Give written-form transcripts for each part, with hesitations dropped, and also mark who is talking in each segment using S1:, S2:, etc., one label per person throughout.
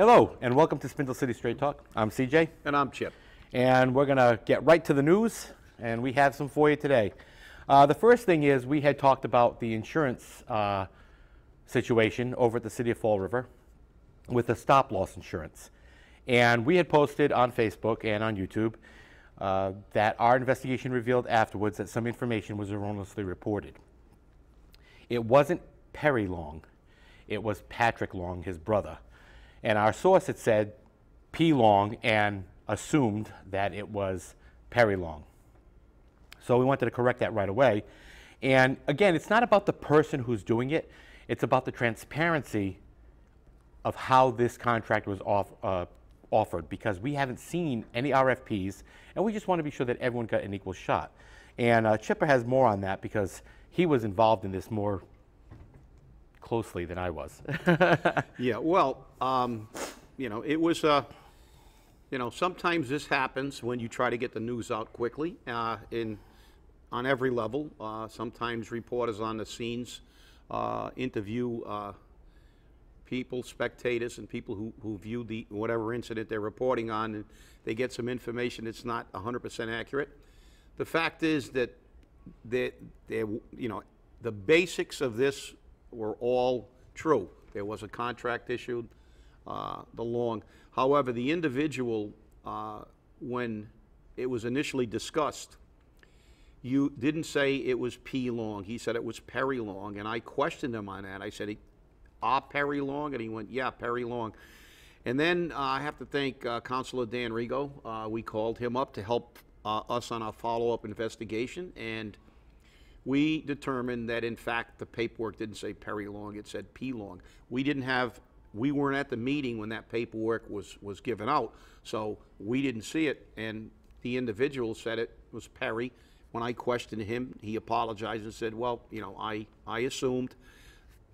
S1: Hello, and welcome to Spindle City Straight Talk. I'm CJ.
S2: And I'm Chip.
S1: And we're going to get right to the news, and we have some for you today. The first thing is we had talked about the insurance situation over at the City of Fall River with the stop-loss insurance. And we had posted on Facebook and on YouTube that our investigation revealed afterwards that some information was erroneously reported. It wasn't Perry Long. It was Patrick Long, his brother. And our source had said P. Long and assumed that it was Perry Long. So we wanted to correct that right away. And again, it's not about the person who's doing it. It's about the transparency of how this contract was offered, because we haven't seen any RFPs, and we just want to be sure that everyone got an equal shot. And Chipper has more on that because he was involved in this more closely than I was.
S2: Yeah, well, it was, sometimes this happens when you try to get the news out quickly on every level. Sometimes reporters on the scenes interview people, spectators, and people who view whatever incident they're reporting on, and they get some information that's not 100% accurate. The fact is that the basics of this were all true. There was a contract issued, However, the individual, when it was initially discussed, you didn't say it was P. Long. He said it was Perry Long, and I questioned him on that. I said, Perry Long? And he went, yeah, Perry Long. And then I have to thank Councilor Dan Rigo. We called him up to help us on our follow-up investigation, and we determined that, in fact, the paperwork didn't say Perry Long, it said P. Long. We weren't at the meeting when that paperwork was given out, so we didn't see it, and the individual said it was Perry. When I questioned him, he apologized and said, well, I assumed.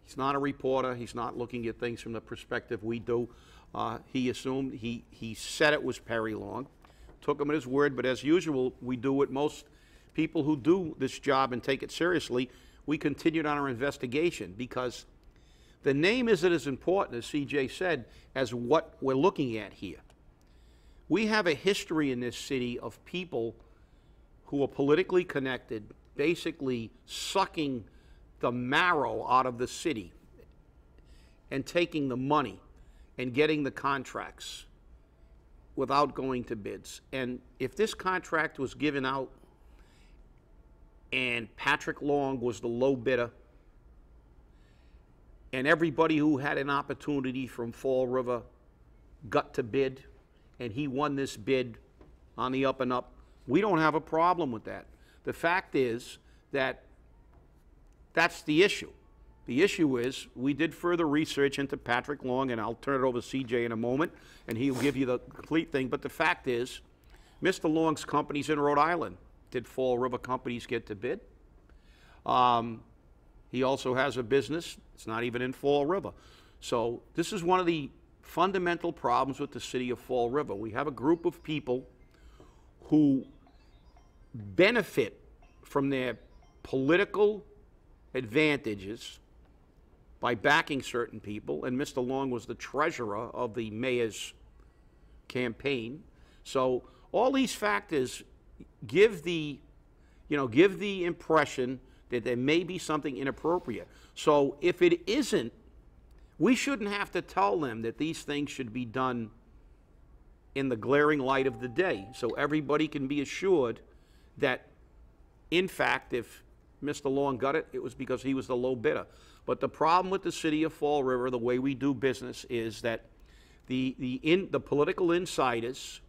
S2: He's not a reporter. He's not looking at things from the perspective we do. He assumed. He said it was Perry Long. Took him at his word, but as usual, we do what most people who do this job and take it seriously. We continued on our investigation because the name isn't as important, as CJ said, as what we're looking at here. We have a history in this city of people who are politically connected, basically sucking the marrow out of the city and taking the money and getting the contracts without going to bids. And if this contract was given out and Patrick Long was the low bidder, and everybody who had an opportunity from Fall River got to bid, and he won this bid on the up and up, we don't have a problem with that. The fact is that that's the issue. The issue is we did further research into Patrick Long, and I'll turn it over to CJ in a moment, and he'll give you the complete thing. But the fact is, Mr. Long's company's in Rhode Island. Did Fall River companies get to bid? He also has a business. It's not even in Fall River. So this is one of the fundamental problems with the city of Fall River. We have a group of people who benefit from their political advantages by backing certain people, and Mr. Long was the treasurer of the mayor's campaign. So all these factors give the impression that there may be something inappropriate. So if it isn't, we shouldn't have to tell them that these things should be done in the glaring light of the day, so everybody can be assured that, in fact, if Mr. Long got it, it was because he was the low bidder. But the problem with the city of Fall River, the way we do business, is that the political insiders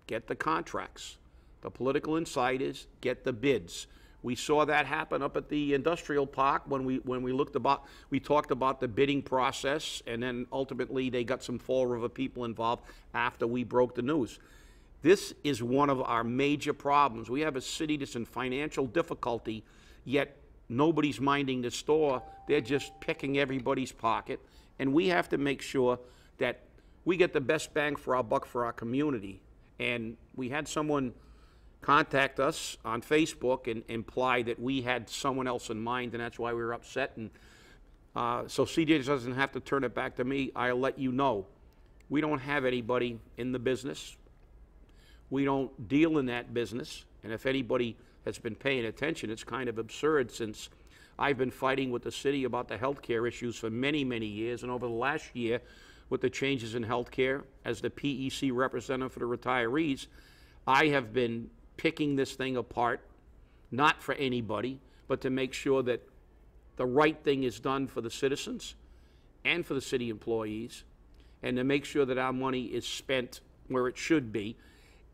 S2: get the contracts. The political insiders get the bids. We saw that happen up at the industrial park when we talked about the bidding process, and then ultimately they got some Fall River people involved after we broke the news. This is one of our major problems. We have a city that's in financial difficulty, yet nobody's minding the store. They're just picking everybody's pocket, and we have to make sure that we get the best bang for our buck for our community. And we had someone contact us on Facebook and imply that we had someone else in mind, and that's why we were upset. And so CJ doesn't have to turn it back to me. I'll let you know We don't have anybody in the business. We don't deal in that business. And if anybody has been paying attention, it's kind of absurd, since I've been fighting with the city about the healthcare issues for many, many years. And over the last year, with the changes in healthcare, as the PEC representative for the retirees, I have been picking this thing apart, not for anybody, but to make sure that the right thing is done for the citizens and for the city employees, and to make sure that our money is spent where it should be.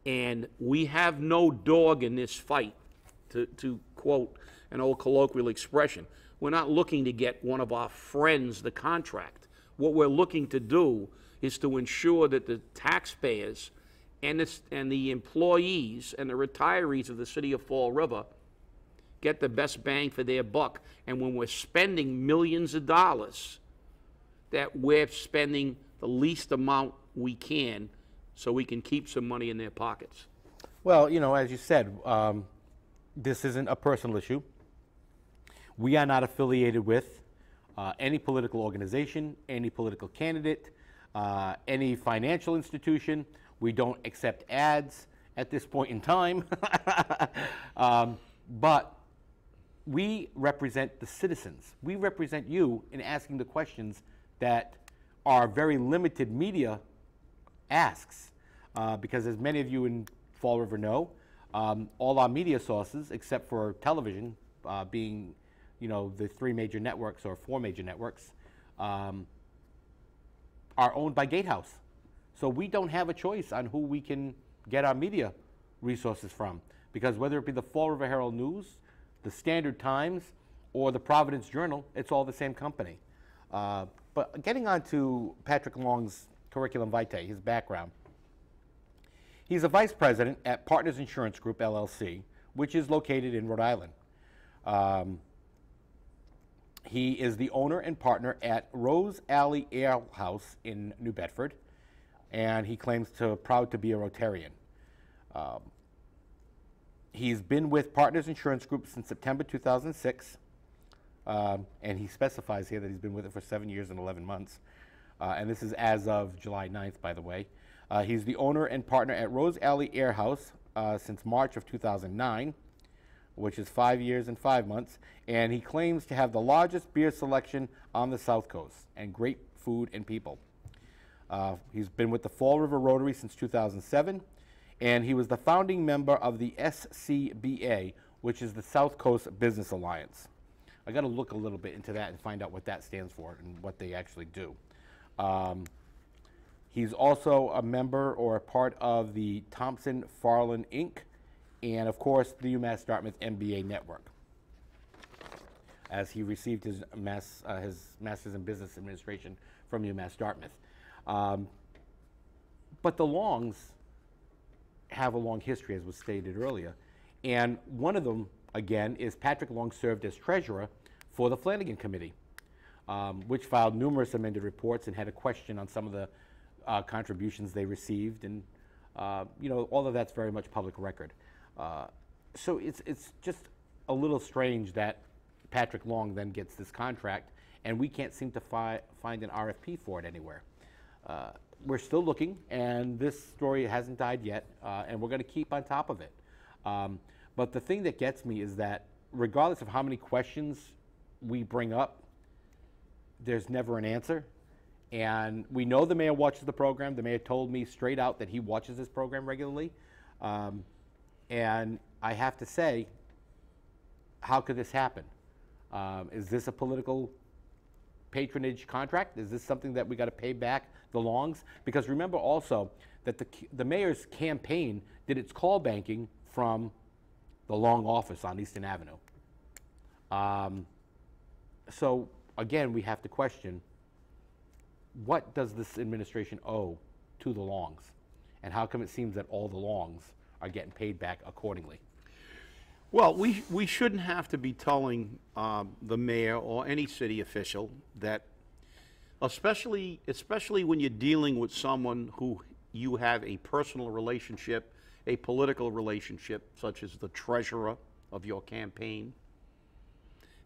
S2: And we have no dog in this fight, to quote an old colloquial expression. We're not looking to get one of our friends the contract. What we're looking to do is to ensure that the taxpayers and the employees and the retirees of the city of Fall River get the best bang for their buck. And when we're spending millions of dollars, that we're spending the least amount we can, so we can keep some money in their pockets.
S1: Well, you know, as you said, this isn't a personal issue. We are not affiliated with any political organization, any political candidate, any financial institution. We don't accept ads at this point in time. But we represent the citizens. We represent you in asking the questions that our very limited media asks. Because as many of you in Fall River know, all our media sources, except for television, being, you know, the 3 major networks or 4 major networks, are owned by Gatehouse. So we don't have a choice on who we can get our media resources from, because whether it be the Fall River Herald News, the Standard Times, or the Providence Journal, it's all the same company. But getting on to Patrick Long's curriculum vitae, his background. He's a vice president at Partners Insurance Group, LLC, which is located in Rhode Island. He is the owner and partner at Rose Alley Ale House in New Bedford, and he claims proud to be a Rotarian. He's been with Partners Insurance Group since September 2006, and he specifies here that he's been with it for 7 years and 11 months. And this is as of July 9th, by the way. He's the owner and partner at Rose Alley Ale House since March of 2009, which is 5 years and 5 months. And he claims to have the largest beer selection on the South Coast, and great food and people. He's been with the Fall River Rotary since 2007, and he was the founding member of the SCBA, which is the South Coast Business Alliance. I got to look a little bit into that and find out what that stands for and what they actually do. He's also a member or a part of the Thompson Farland Inc., and of course the UMass Dartmouth MBA network, as he received his Master's in Business Administration from UMass Dartmouth. But the Longs have a long history, as was stated earlier, and one of them, again, is Patrick Long served as treasurer for the Flanagan Committee, which filed numerous amended reports and had a question on some of the contributions they received, and you know, all of that's very much public record. So it's just a little strange that Patrick Long then gets this contract, and we can't seem to find an RFP for it anywhere. We're still looking, and this story hasn't died yet, and we're going to keep on top of it. But the thing that gets me is that regardless of how many questions we bring up, there's never an answer. And we know the mayor watches the program. The mayor told me straight out that he watches this program regularly. And I have to say, how could this happen? Is this a political patronage contract? Is this something that we got to pay back the Longs? Because remember also that the mayor's campaign did its call banking from the Long office on Eastern Avenue. So again, we have to question, what does this administration owe to the Longs? And how come it seems that all the Longs are getting paid back accordingly?
S2: Well, we shouldn't have to be telling the mayor or any city official that, especially when you're dealing with someone who you have a personal relationship, a political relationship, such as the treasurer of your campaign,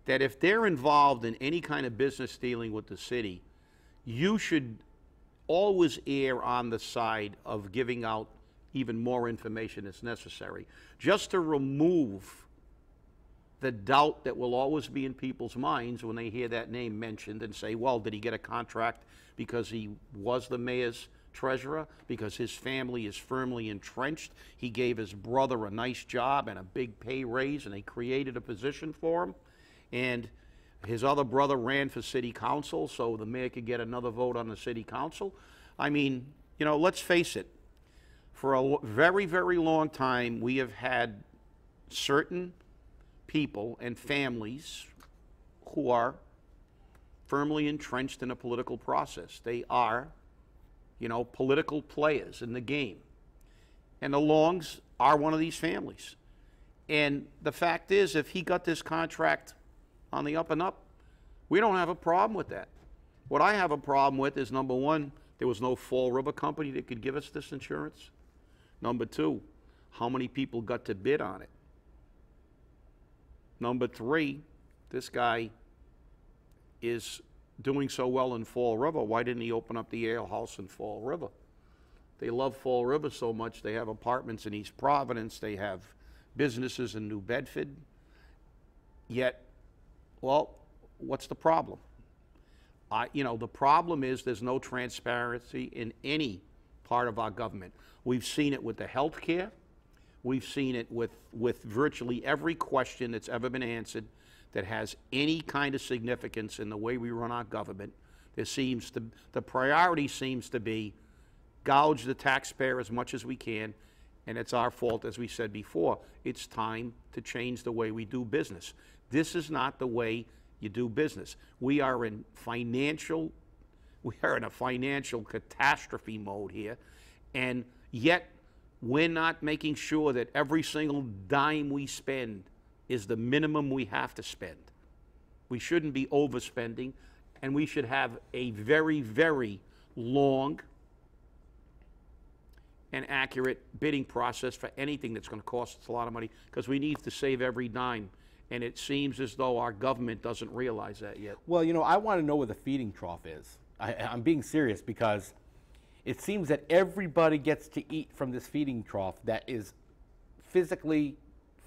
S2: that if they're involved in any kind of business dealing with the city, you should always err on the side of giving out even more information as necessary, just to remove the doubt that will always be in people's minds when they hear that name mentioned and say, well, did he get a contract because he was the mayor's treasurer, because his family is firmly entrenched? He gave his brother a nice job and a big pay raise, and they created a position for him. And his other brother ran for city council so the mayor could get another vote on the city council. I mean, you know, let's face it. For a very, very long time, we have had certain people and families who are firmly entrenched in a political process. They are, you know, political players in the game. And the Longs are one of these families. And the fact is, if he got this contract on the up and up, we don't have a problem with that. What I have a problem with is, number one, there was no Fall River company that could give us this insurance. Number two, how many people got to bid on it? Number three, this guy is doing so well in Fall River. Why didn't he open up the ale house in Fall River? They love Fall River so much, they have apartments in East Providence, they have businesses in New Bedford. Yet, well, what's the problem? You know, the problem is there's no transparency in any part of our government. We've seen it with the health care. We've seen it with virtually every question that's ever been answered that has any kind of significance in the way we run our government. The priority seems to be gouge the taxpayer as much as we can, and it's our fault, as we said before. It's time to change the way we do business. This is not the way you do business. We are in a financial catastrophe mode here, and yet we're not making sure that every single dime we spend is the minimum we have to spend. We shouldn't be overspending, and we should have a very, very long and accurate bidding process for anything that's going to cost us a lot of money, because we need to save every dime, and it seems as though our government doesn't realize that yet.
S1: Well, you know, I want to know where the feeding trough is. I'm being serious, because it seems that everybody gets to eat from this feeding trough that is physically,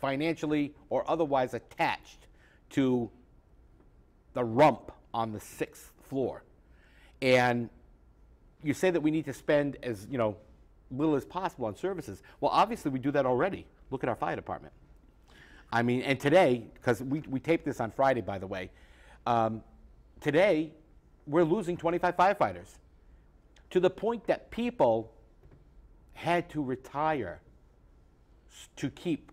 S1: financially, or otherwise attached to the rump on the 6th floor. And you say that we need to spend as, you know, little as possible on services. Well, obviously we do that already. Look at our fire department. I mean, and today, because we taped this on Friday, by the way, today we're losing 25 firefighters, to the point that people had to retire to keep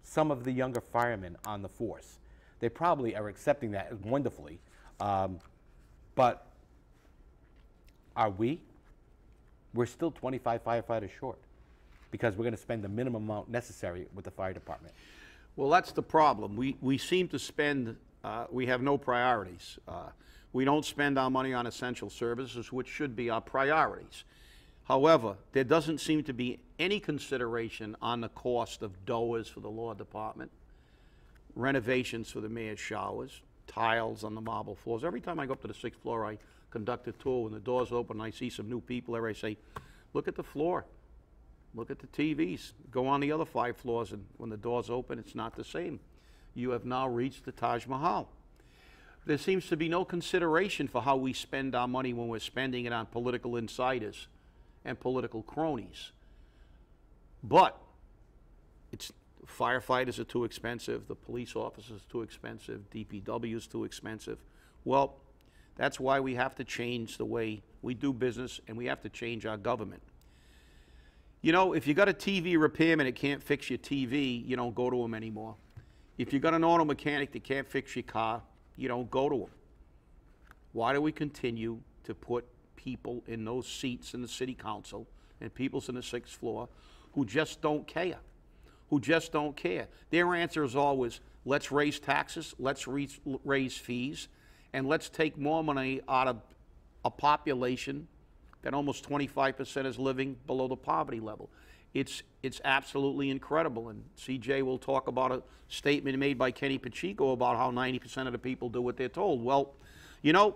S1: some of the younger firemen on the force. They probably are accepting that wonderfully. But are we? We're still 25 firefighters short, because we're going to spend the minimum amount necessary with the fire department.
S2: Well, that's the problem. We seem to spend, we have no priorities. We don't spend our money on essential services, which should be our priorities. However, there doesn't seem to be any consideration on the cost of doors for the law department, renovations for the mayor's showers, tiles on the marble floors. Every time I go up to the 6th floor, I conduct a tour. When the doors open and I see some new people there, I say, look at the floor. Look at the TVs. Go on the other 5 floors, and when the doors open, it's not the same. You have now reached the Taj Mahal. There seems to be no consideration for how we spend our money when we're spending it on political insiders and political cronies. But firefighters are too expensive, the police officers are too expensive, DPW is too expensive. Well, that's why we have to change the way we do business, and we have to change our government. You know, if you got a TV repairman that can't fix your TV, you don't go to him anymore. If you got an auto mechanic that can't fix your car, you don't go to him. Why do we continue to put people in those seats in the city council and people's in the 6th floor who just don't care? Who just don't care. Their answer is always, let's raise taxes, let's raise fees, and let's take more money out of a population that almost 25% is living below the poverty level. It's absolutely incredible, and CJ will talk about a statement made by Kenny Pacheco about how 90% of the people do what they're told. Well, you know,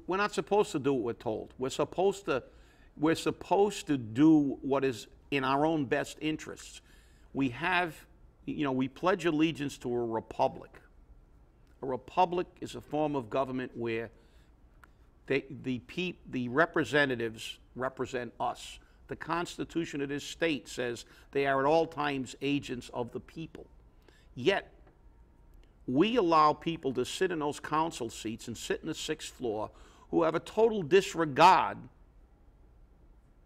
S2: we're not supposed to do what we're told. We're supposed to do what is in our own best interests. We have, we pledge allegiance to a republic. A republic is a form of government where the representatives represent us. The Constitution of this state says they are at all times agents of the people. Yet, we allow people to sit in those council seats and sit in the 6th floor who have a total disregard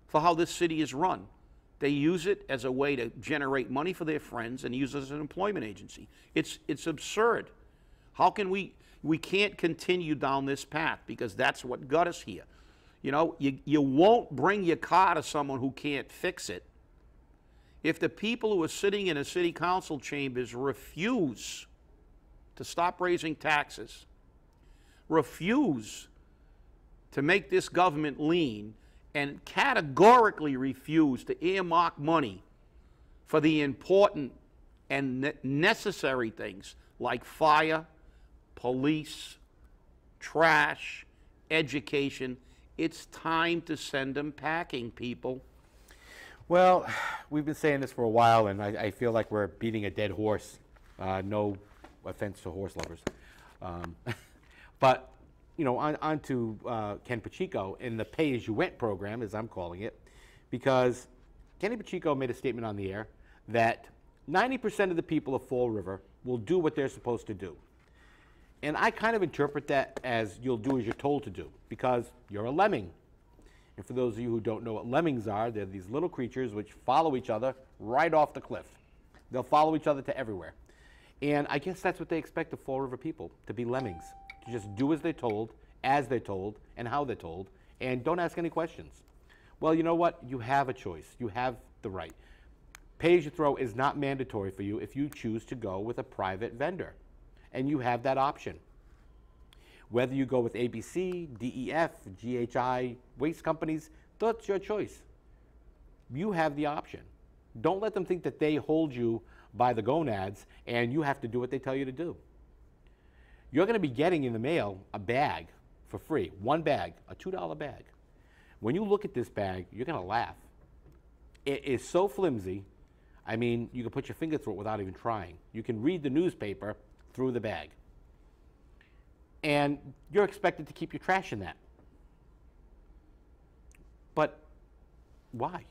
S2: for how this city is run. They use it as a way to generate money for their friends and use it as an employment agency. It's absurd. How can we can't continue down this path because that's what got us here. You won't bring your car to someone who can't fix it. If the people who are sitting in a city council chambers refuse to stop raising taxes, refuse to make this government lean, and categorically refuse to earmark money for the important and necessary things like fire, police, trash, education, it's time to send them packing, people.
S1: Well, we've been saying this for a while, and I feel like we're beating a dead horse. No offense to horse lovers. But, on to Ken Pacheco in the pay-as-you-went program, as I'm calling it, because Kenny Pacheco made a statement on the air that 90% of the people of Fall River will do what they're supposed to do. And I kind of interpret that as you'll do as you're told to do, because you're a lemming. And for those of you who don't know what lemmings are, they're these little creatures which follow each other right off the cliff. They'll follow each other to everywhere. And I guess that's what they expect of Fall River people, to be lemmings, to just do as they're told, and how they're told, and don't ask any questions. Well, you know what? You have a choice. You have the right. Pay-as-you-throw is not mandatory for you if you choose to go with a private vendor. And you have that option. Whether you go with ABC, DEF, GHI, waste companies, that's your choice. You have the option. Don't let them think that they hold you by the gonads and you have to do what they tell you to do. You're going to be getting in the mail a bag for free, one bag, a $2 bag. When you look at this bag, you're going to laugh. It is so flimsy, I mean, you can put your finger through it without even trying. You can read the newspaper through the bag. And you're expected to keep your trash in that. But why?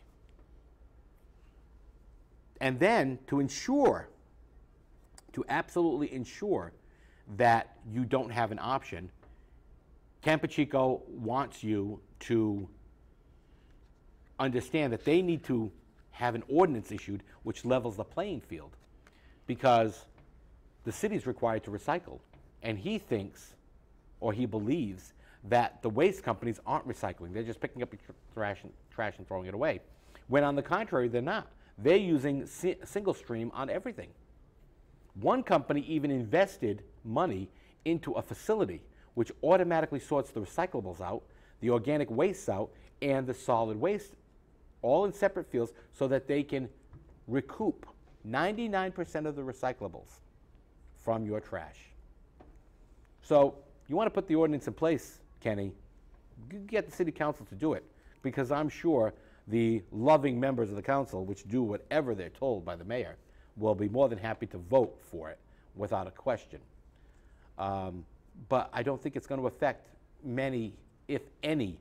S1: And then to absolutely ensure that you don't have an option, Ken Pacheco wants you to understand that they need to have an ordinance issued which levels the playing field, because the city is required to recycle, and he thinks, or he believes, that the waste companies aren't recycling. They're just picking up your trash and throwing it away. When on the contrary, they're not. They're using single stream on everything. One company even invested money into a facility which automatically sorts the recyclables out, the organic wastes out, and the solid waste, all in separate fields, so that they can recoup 99% of the recyclables from your trash. So you want to put the ordinance in place, Kenny, get the city council to do it, because I'm sure the loving members of the council, which do whatever they're told by the mayor, will be more than happy to vote for it without a question. But I don't think it's going to affect many, if any,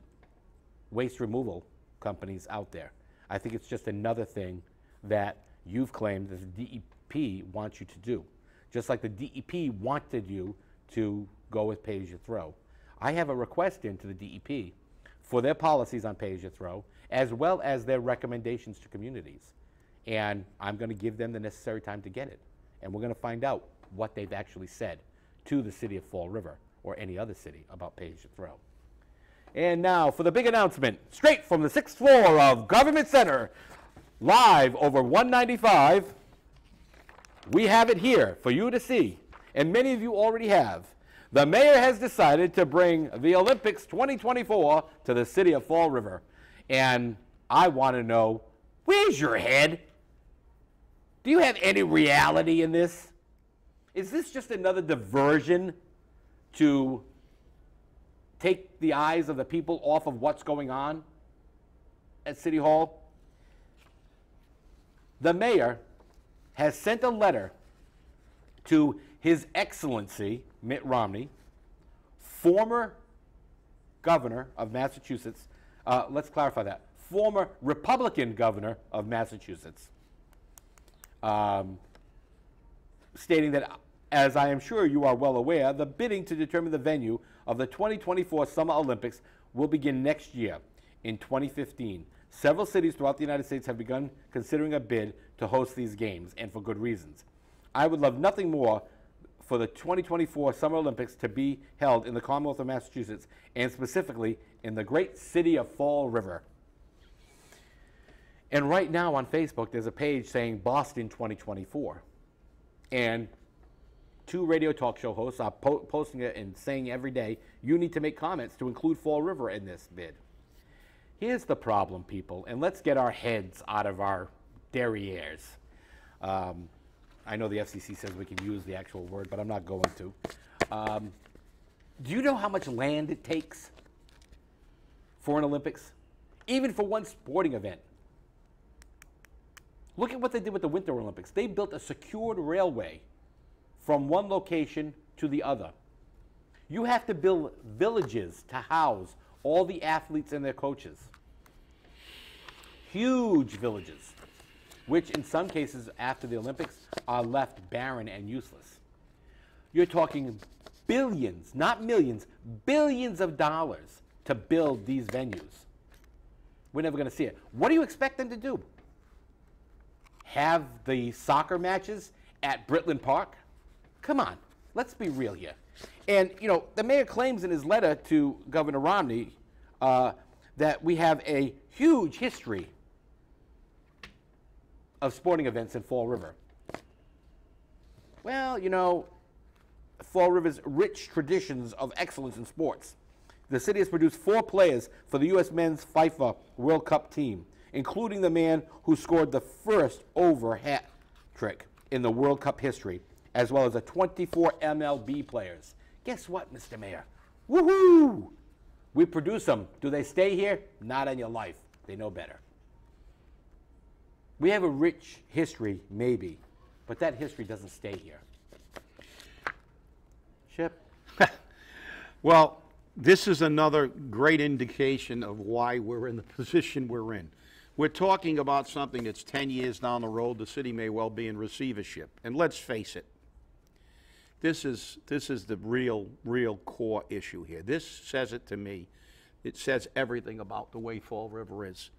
S1: waste removal companies out there. I think it's just another thing that you've claimed that the DEP wants you to do. Just like the DEP wanted you to go with pay-as-you-throw. I have a request into the DEP for their policies on pay-as-you-throw, as well as their recommendations to communities. And I'm going to give them the necessary time to get it. And we're going to find out what they've actually said to the city of Fall River or any other city about pay-as-you-throw. And now for the big announcement, straight from the 6th floor of Government Center, live over 195, we have it here for you to see, and many of you already have. The mayor has decided to bring the Olympics 2024 to the city of Fall River. And I want to know, where's your head? Do you have any reality in this? Is this just another diversion to take the eyes of the people off of what's going on at City Hall? The mayor has sent a letter to His Excellency Mitt Romney, former governor of Massachusetts. Let's clarify that. Former Republican governor of Massachusetts, stating that, as I am sure you are well aware, the bidding to determine the venue of the 2024 Summer Olympics will begin next year in 2015. Several cities throughout the United States have begun considering a bid to host these games, and for good reasons. I would love nothing more for the 2024 Summer Olympics to be held in the Commonwealth of Massachusetts, and specifically in the great city of Fall River. And right now on Facebook, there's a page saying Boston 2024. And 2 radio talk show hosts are posting it and saying every day, you need to make comments to include Fall River in this bid. Here's the problem, people, and let's get our heads out of our derrieres. I know the FCC says we can use the actual word, but I'm not going to. Do you know how much land it takes for an Olympics? Even for one sporting event. Look at what they did with the Winter Olympics. They built a secured railway from one location to the other. You have to build villages to house all the athletes and their coaches. Huge villages, which in some cases after the Olympics are left barren and useless. You're talking billions, not millions, billions of dollars to build these venues. We're never going to see it. What do you expect them to do? Have the soccer matches at Britland Park? Come on, let's be real here. And, you know, the mayor claims in his letter to Governor Romney that we have a huge history of sporting events in Fall River. Well, you know, Fall River's rich traditions of excellence in sports. The city has produced 4 players for the U.S. men's FIFA World Cup team, including the man who scored the first over hat trick in the World Cup history, as well as the 24 MLB players. Guess what, Mr. Mayor? Woohoo! We produce them. Do they stay here? Not in your life. They know better. We have a rich history, maybe, but that history doesn't stay here. Chip?
S2: Well, this is another great indication of why we're in the position we're in. We're talking about something that's 10 years down the road. The city may well be in receivership. And let's face it, this is the real core issue here. This says it to me. It says everything about the way Fall River is.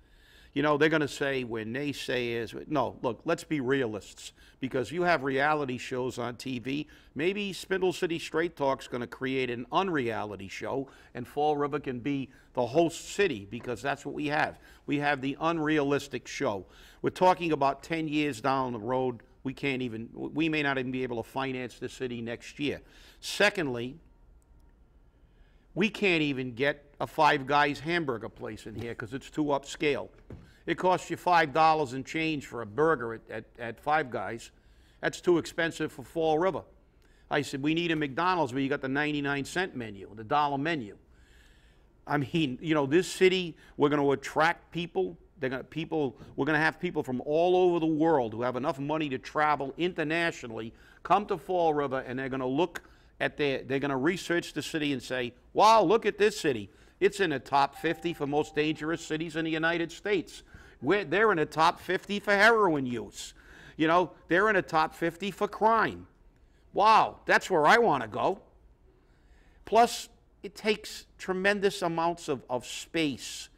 S2: You know, they're going to say we're naysayers. No, look, let's be realists. Because you have reality shows on TV. Maybe Spindle City Straight Talk's going to create an unreality show, and Fall River can be the host city, because that's what we have. We have the unrealistic show. We're talking about 10 years down the road. We may not even be able to finance the city next year. Secondly, we can't even get a Five Guys hamburger place in here because it's too upscale. It costs you $5 and change for a burger at Five Guys. That's too expensive for Fall River. I said, we need a McDonald's where you got the 99-cent menu, the dollar menu. I mean, you know, this city, we're going to attract people. We're going to have people from all over the world who have enough money to travel internationally, come to Fall River, and they're going to look at they're going to research the city and say, wow, look at this city. It's in the top 50 for most dangerous cities in the United States. They're in the top 50 for heroin use. You know, they're in the top 50 for crime. Wow, that's where I want to go. Plus, it takes tremendous amounts of space.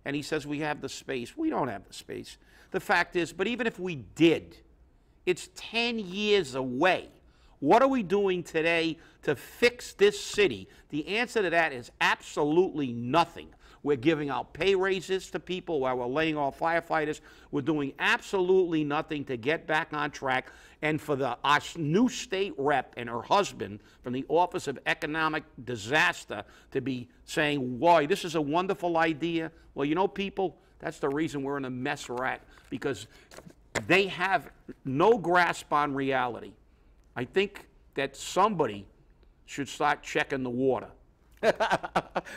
S2: And he says we have the space. We don't have the space. The fact is, but even if we did, it's 10 years away. What are we doing today to fix this city? The answer to that is absolutely nothing. We're giving out pay raises to people while we're laying off firefighters. We're doing absolutely nothing to get back on track. And for our new state rep and her husband from the Office of Economic Disaster to be saying, boy, this is a wonderful idea. Well, you know, people, that's the reason we're in a mess we're at, because they have no grasp on reality. I think that somebody should start checking the water.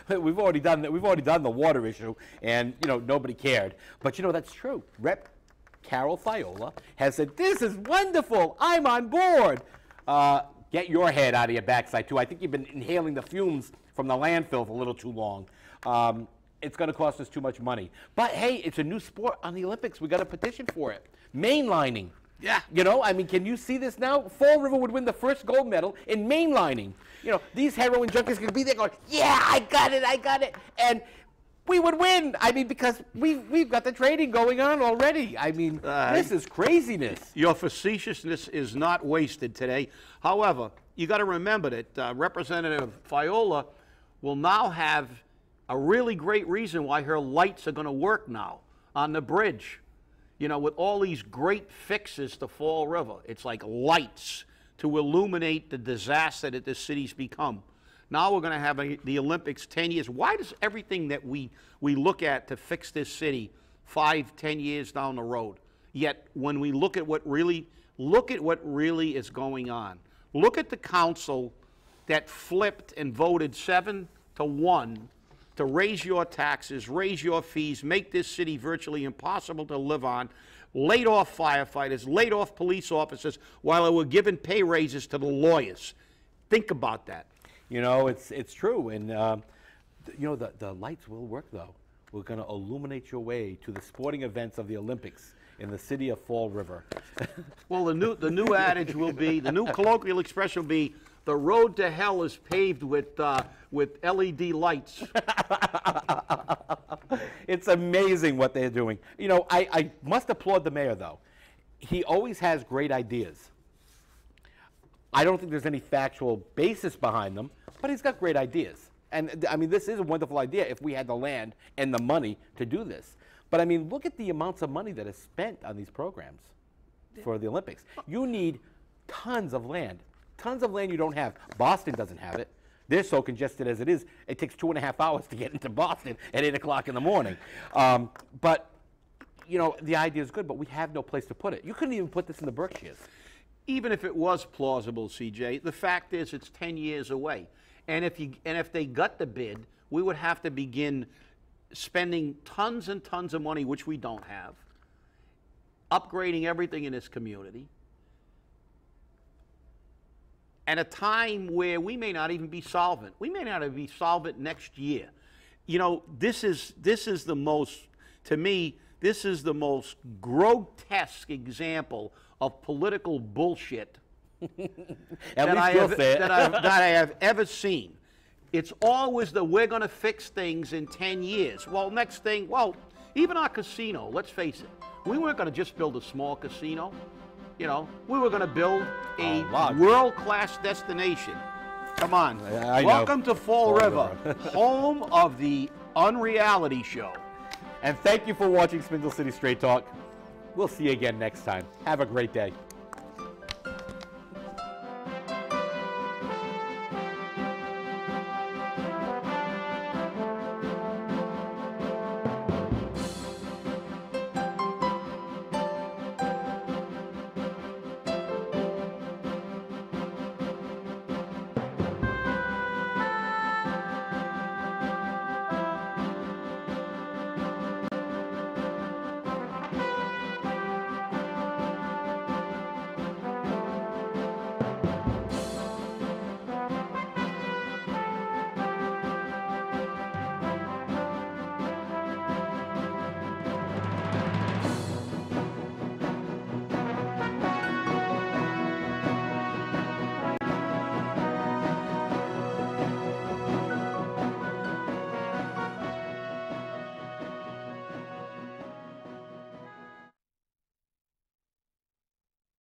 S1: We've already done that. We've already done the water issue, and nobody cared. But that's true. Rep Carol Fiola has said, "This is wonderful. I'm on board." Get your head out of your backside too. I think you've been inhaling the fumes from the landfill for a little too long. It's going to cost us too much money. But hey, it's a new sport on the Olympics. We got a petition for it. Mainlining.
S2: Yeah.
S1: Can you see this now? Fall River would win the first gold medal in mainlining. These heroin junkies could be there going, "Yeah, I got it," and we would win. Because we've got the trading going on already. This is craziness.
S2: Your facetiousness is not wasted today. However, you got to remember that Representative Fiola will now have a really great reason why her lights are going to work now on the bridge. With all these great fixes to Fall River, it's like lights to illuminate the disaster that this city's become. Now we're going to have the Olympics 10 years. Why does everything that we look at to fix this city 5, 10 years down the road? Yet when we look at what really is going on, look at the council that flipped and voted 7-1 to raise your taxes, raise your fees, make this city virtually impossible to live on, laid off firefighters, laid off police officers, while they were giving pay raises to the lawyers. Think about that.
S1: It's true, and the lights will work though. We're going to illuminate your way to the sporting events of the Olympics in the city of Fall River.
S2: Well, the new adage will be, the new colloquial expression will be, the road to hell is paved with LED lights.
S1: It's amazing what they're doing. I must applaud the mayor, though. He always has great ideas. I don't think there's any factual basis behind them, but he's got great ideas. And, this is a wonderful idea if we had the land and the money to do this. But, look at the amounts of money that is spent on these programs for the Olympics. You need tons of land. Tons of land you don't have. Boston doesn't have it. They're so congested as it is. It takes 2.5 hours to get into Boston at 8 o'clock in the morning. But the idea is good, but we have no place to put it. You couldn't even put this in the Berkshires.
S2: Even if it was plausible, CJ, the fact is it's 10 years away. And if they got the bid, we would have to begin spending tons and tons of money, which we don't have, upgrading everything in this community, at a time where we may not even be solvent. We may not even be solvent next year. This is the most, to me, this is the most grotesque example of political bullshit that I have ever seen. It's always the we're going to fix things in 10 years. Well, next thing, even our casino, let's face it, we weren't going to just build a small casino. We were going to build a world-class destination. Come on. Welcome to Fall River, home of the Unreality Show.
S1: And thank you for watching Spindle City Straight Talk. We'll see you again next time. Have a great day.